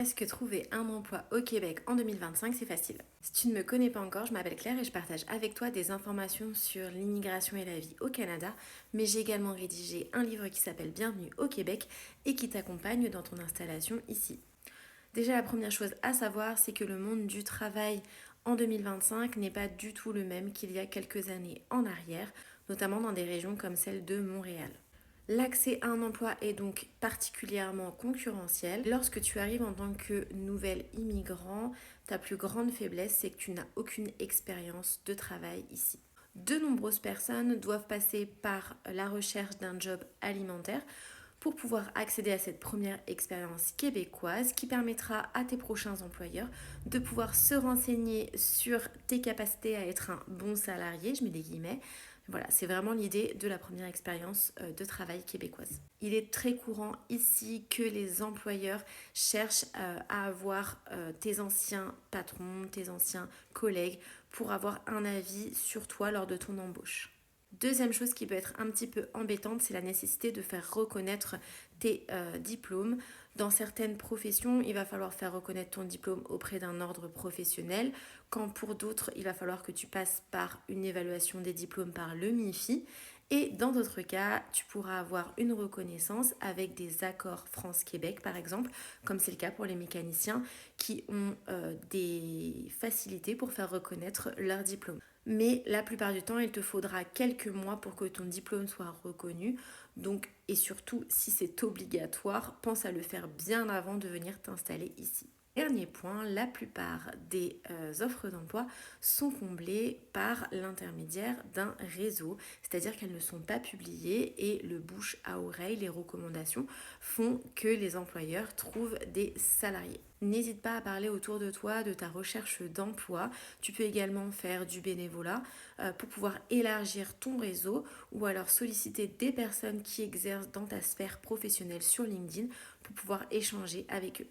Est-ce que trouver un emploi au Québec en 2025, c'est facile? Si tu ne me connais pas encore, je m'appelle Claire et je partage avec toi des informations sur l'immigration et la vie au Canada, mais j'ai également rédigé un livre qui s'appelle Bienvenue au Québec et qui t'accompagne dans ton installation ici. Déjà, la première chose à savoir, c'est que le monde du travail en 2025 n'est pas du tout le même qu'il y a quelques années en arrière, notamment dans des régions comme celle de Montréal. L'accès à un emploi est donc particulièrement concurrentiel. Lorsque tu arrives en tant que nouvel immigrant, ta plus grande faiblesse, c'est que tu n'as aucune expérience de travail ici. De nombreuses personnes doivent passer par la recherche d'un job alimentaire pour pouvoir accéder à cette première expérience québécoise qui permettra à tes prochains employeurs de pouvoir se renseigner sur tes capacités à être un bon salarié, je mets des guillemets. Voilà, c'est vraiment l'idée de la première expérience de travail québécoise. Il est très courant ici que les employeurs cherchent à avoir tes anciens patrons, tes anciens collègues pour avoir un avis sur toi lors de ton embauche. Deuxième chose qui peut être un petit peu embêtante, c'est la nécessité de faire reconnaître tes diplômes. Dans certaines professions, il va falloir faire reconnaître ton diplôme auprès d'un ordre professionnel, quand pour d'autres, il va falloir que tu passes par une évaluation des diplômes par le MIFI. Et dans d'autres cas, tu pourras avoir une reconnaissance avec des accords France-Québec, par exemple, comme c'est le cas pour les mécaniciens qui ont des facilités pour faire reconnaître leur diplôme. Mais la plupart du temps, il te faudra quelques mois pour que ton diplôme soit reconnu. Donc, et surtout, si c'est obligatoire, pense à le faire bien avant de venir t'installer ici. Dernier point, la plupart des offres d'emploi sont comblées par l'intermédiaire d'un réseau, c'est-à-dire qu'elles ne sont pas publiées et le bouche à oreille, les recommandations font que les employeurs trouvent des salariés. N'hésite pas à parler autour de toi de ta recherche d'emploi. Tu peux également faire du bénévolat pour pouvoir élargir ton réseau ou alors solliciter des personnes qui exercent dans ta sphère professionnelle sur LinkedIn pour pouvoir échanger avec eux.